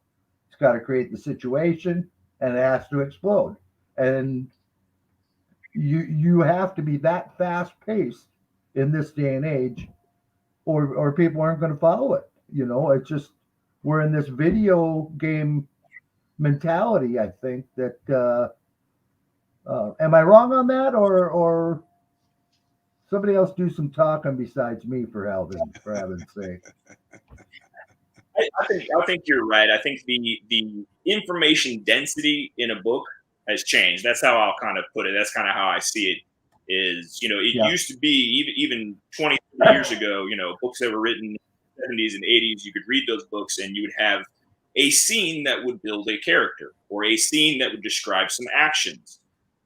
it's got to create the situation, and it has to explode. And you have to be that fast paced in this day and age, or people aren't going to follow it. It's just, we're in this video game mentality. I think that am I wrong on that, or somebody else do some talking besides me, for heaven's sake? I think you're right. I think the information density in a book has changed. That's how I'll kind of put it. That's kind of how I see it. It used to be even 20 years ago, books that were written in the 70s and 80s, you could read those books and you would have a scene that would build a character, or a scene that would describe some actions,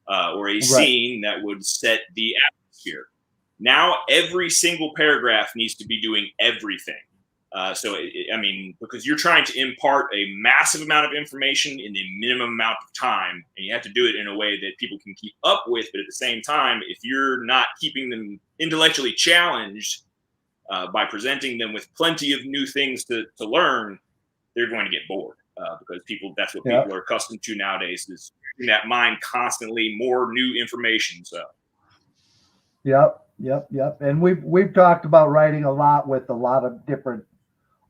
or a scene that would set the atmosphere. Now, every single paragraph needs to be doing everything. Because you're trying to impart a massive amount of information in the minimum amount of time, and you have to do it in a way that people can keep up with. But at the same time, if you're not keeping them intellectually challenged by presenting them with plenty of new things to learn, they're going to get bored, because that's what people are accustomed to nowadays, is in that mind constantly more new information. So Yep. And we've talked about writing a lot with a lot of different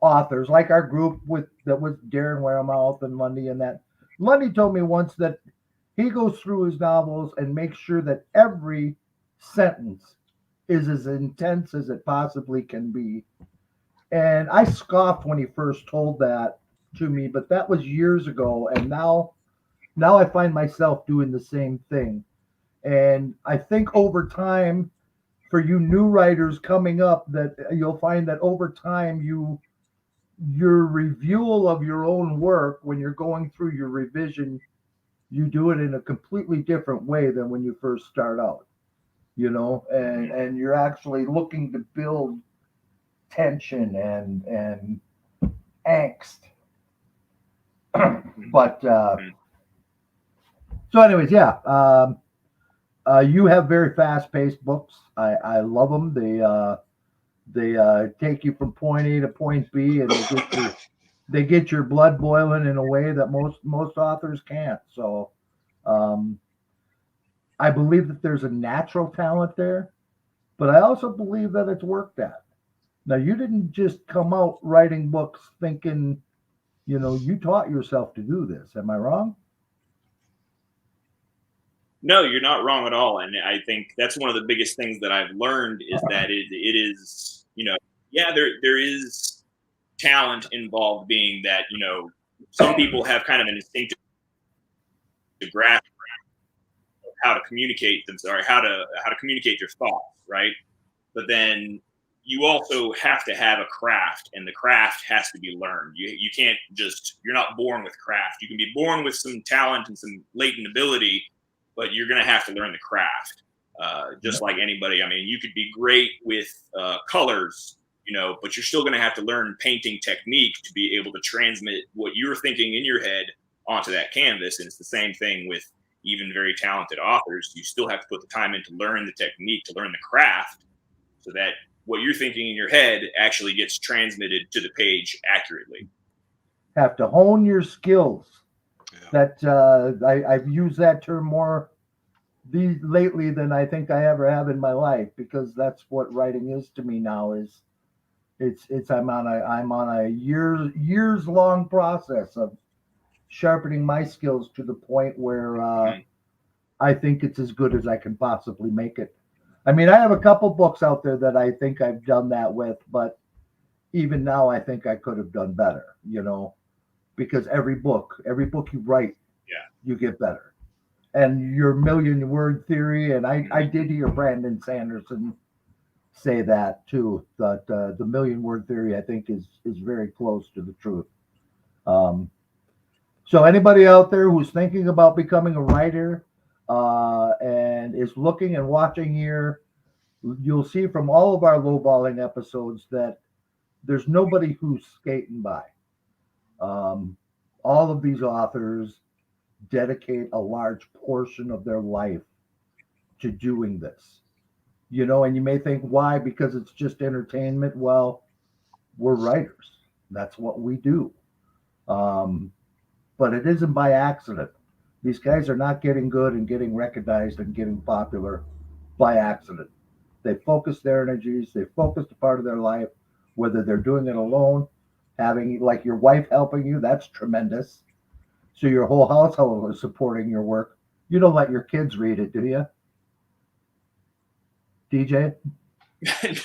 authors, like our group with that was Darren Waremouth and Lundy, and that Lundy told me once that he goes through his novels and makes sure that every sentence is as intense as it possibly can be. And I scoffed when he first told that to me, but that was years ago, and now I find myself doing the same thing. And I think over time, for you new writers coming up, that you'll find that over time your review of your own work, when you're going through your revision, you do it in a completely different way than when you first start out, and you're actually looking to build tension and angst. But so anyways, yeah. You have very fast-paced books. I love them. They take you from point A to point B, and they get your blood boiling in a way that most authors can't. So, I believe that there's a natural talent there, but I also believe that it's worked at. Now, you didn't just come out writing books thinking, you taught yourself to do this. Am I wrong? No, you're not wrong at all. And I think that's one of the biggest things that I've learned is that it is, yeah, there is talent involved, being that, some people have kind of an instinct to grasp how to communicate them, or how to communicate your thoughts, right? But then you also have to have a craft, and the craft has to be learned. You can't you're not born with craft. You can be born with some talent and some latent ability, but you're going to have to learn the craft. Just like anybody. I mean, you could be great with colors, but you're still going to have to learn painting technique to be able to transmit what you're thinking in your head onto that canvas. And it's the same thing with even very talented authors. You still have to put the time in to learn the technique, to learn the craft, so that what you're thinking in your head actually gets transmitted to the page accurately. Have to hone your skills. Yeah. That I've used that term more lately than I think I ever have in my life, because that's what writing is to me now. Is it's I'm on a years long process of sharpening my skills to the point where I think it's as good as I can possibly make it. I mean, I have a couple books out there that I think I've done that with, but even now I think I could have done better, because every book you write, you get better. And your million word theory, and I did hear Brandon Sanderson say that too, that the million word theory, I think, is very close to the truth. So anybody out there who's thinking about becoming a writer and is looking and watching here, you'll see from all of our lowballing episodes that there's nobody who's skating by. All of these authors dedicate a large portion of their life to doing this. And you may think, why? Because it's just entertainment. Well, we're writers. That's what we do. But it isn't by accident. These guys are not getting good and getting recognized and getting popular by accident. They focus their energies. They focus a part of their life, whether they're doing it alone, having like your wife helping you. That's tremendous. So your whole household is supporting your work. You don't let your kids read it, do you? DJ?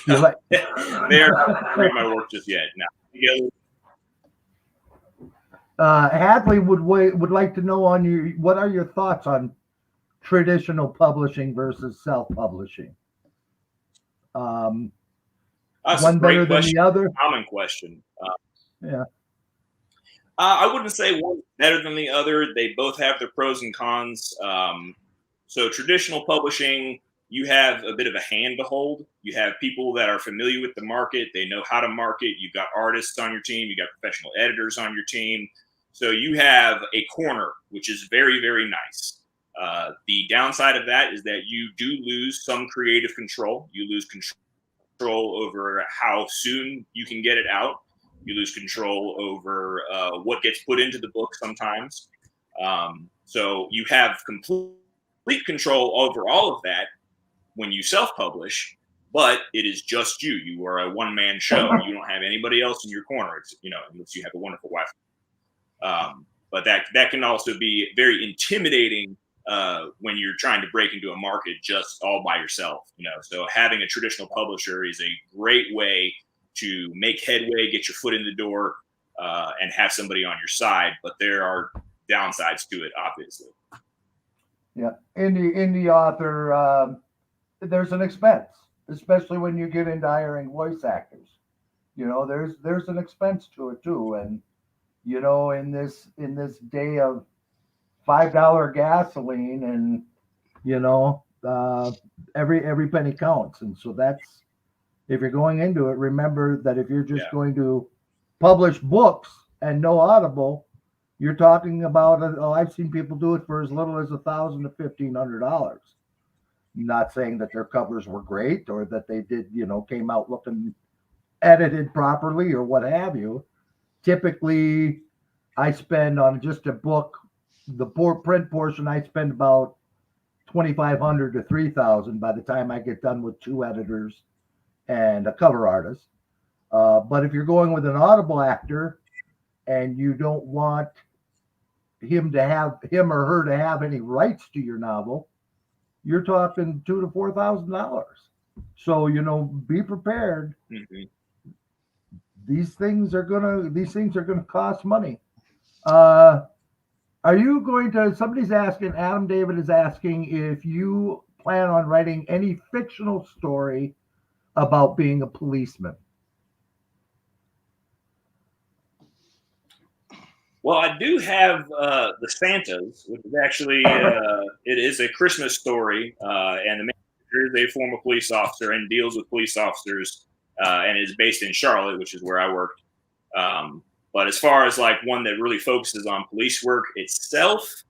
No, they're not reading my work just yet. No. Hadley would like to know what are your thoughts on traditional publishing versus self-publishing? One better than the other? Common question. Yeah. I wouldn't say one better than the other. They both have their pros and cons. So traditional publishing, you have a bit of a hand to hold. You have people that are familiar with the market. They know how to market. You've got artists on your team. You've got professional editors on your team. So you have a corner, which is very, very nice. The downside of that is that you do lose some creative control. You lose control over how soon you can get it out. You lose control over what gets put into the book sometimes. So you have complete control over all of that when you self-publish, but it is just you. You are a one-man show. You don't have anybody else in your corner. It's, unless you have a wonderful wife. But that can also be very intimidating when you're trying to break into a market just all by yourself. So having a traditional publisher is a great way to make headway, get your foot in the door, and have somebody on your side. But there are downsides to it, obviously. Yeah, indie author, there's an expense, especially when you get into hiring voice actors. There's an expense to it too, and in this day of $5 gasoline, and every penny counts, and so that's, if you're going into it, remember that if you're just going to publish books and no Audible, you're talking about, I've seen people do it for as little as $1,000 to $1,500. Not saying that their covers were great or that they did, came out looking edited properly or what have you. Typically, I spend on just a book, the print portion, I spend about $2,500 to $3,000 by the time I get done with 2 editors and a cover artist. But if you're going with an Audible actor and you don't want him or her to have any rights to your novel, you're talking $2,000 to $4,000. So be prepared. Mm-hmm. These things are gonna cost money. Are you going to? Somebody's asking. Adam David is asking if you plan on writing any fictional story about being a policeman. Well, I do have the Santas, which is actually it is a Christmas story, and the main character is a former police officer and deals with police officers, and is based in Charlotte, which is where I worked. But as far as like one that really focuses on police work itself,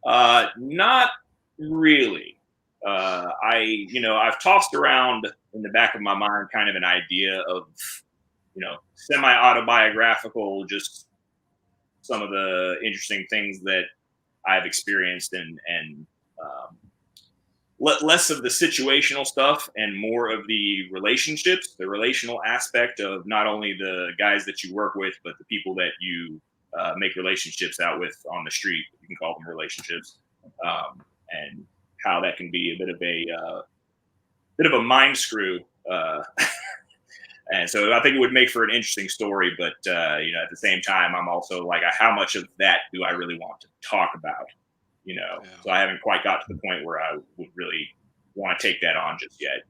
not really. I've tossed around in the back of my mind kind of an idea of, semi-autobiographical, just some of the interesting things that I've experienced, and less of the situational stuff and more of the relationships, the relational aspect of not only the guys that you work with, but the people that you make relationships out with on the street. You can call them relationships, and how that can be a bit of a mind screw. And so I think it would make for an interesting story, but at the same time, I'm also like, how much of that do I really want to talk about? So I haven't quite got to the point where I would really want to take that on just yet.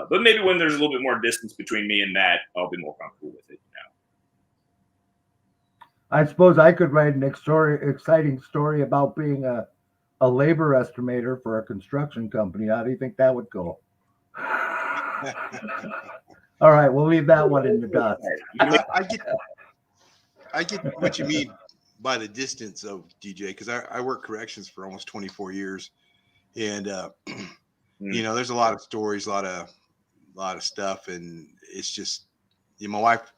But maybe when there's a little bit more distance between me and that, I'll be more comfortable with it. I suppose I could write an exciting story about being a labor estimator for a construction company. How do you think that would go? All right, we'll leave that one in the dust. I get what you mean by the distance of DJ, because I work corrections for almost 24 years, and there's a lot of stories, a lot of stuff, and it's just my wife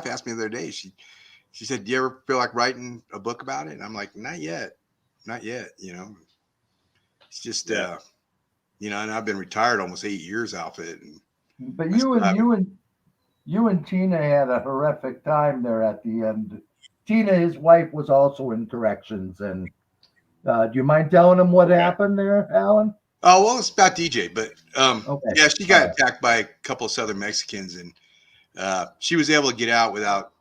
asked me the other day. She said, "Do you ever feel like writing a book about it?" And I'm like, "Not yet." It's just and I've been retired almost 8 years off it. But you and Tina had a horrific time there at the end. Tina, his wife, was also in corrections, and do you mind telling him what happened there, Alan? Oh, well, it's about DJ, but okay. Yeah, she got attacked by a couple of Southern Mexicans, and she was able to get out without.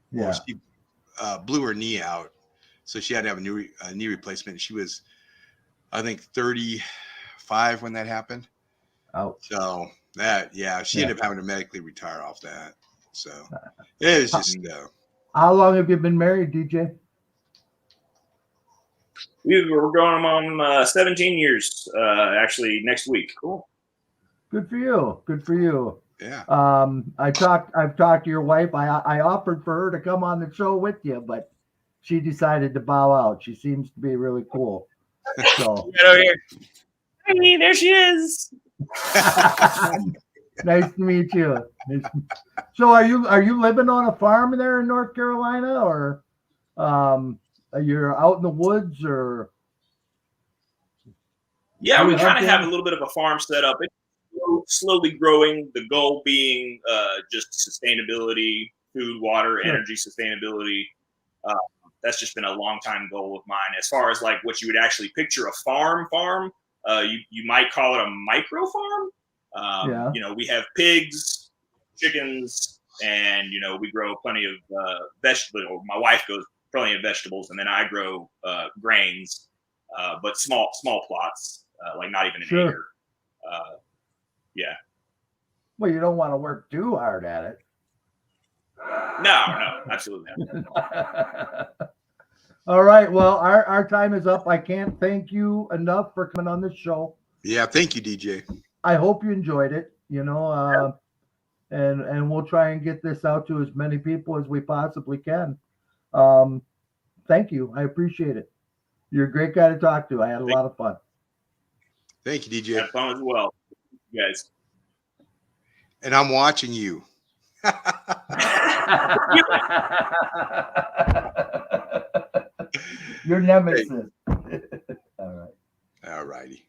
She blew her knee out, so she had to have a knee replacement. She was, I think, 35 when that happened. Oh, so she ended up having to medically retire off that. So it was just. How long have you been married, DJ? We're going on 17 years, actually, next week. Cool. Good for you. Good for you. Yeah. I've talked to your wife. I offered for her to come on the show with you, but she decided to bow out. She seems to be really cool. So. Hey, there she is. Nice to meet you. So are you living on a farm there in North Carolina, or you're out in the woods, or? Yeah, we You're kind of have a hunting? little bit of a farm setup. It's slowly growing. The goal being just sustainability, food, water, Sure. energy sustainability. Uh, that's just been a long time goal of mine. As far as like what you would actually picture a farm, you might call it a micro farm. Yeah. You know, we have pigs, chickens, and you know, we grow plenty of vegetables. My wife grows plenty of vegetables, and then I grow grains, but small plots, like not even an Sure. acre. Yeah. Well, you don't want to work too hard at it. No, absolutely not. All right. Well, our time is up. I can't thank you enough for coming on the show. Yeah, thank you, DJ. I hope you enjoyed it. You know, and we'll try and get this out to as many people as we possibly can. Thank you. I appreciate it. You're a great guy to talk to. I had a lot of fun. Thank you, DJ. Have fun as well, you guys. And I'm watching you. Your nemesis. All right. All righty.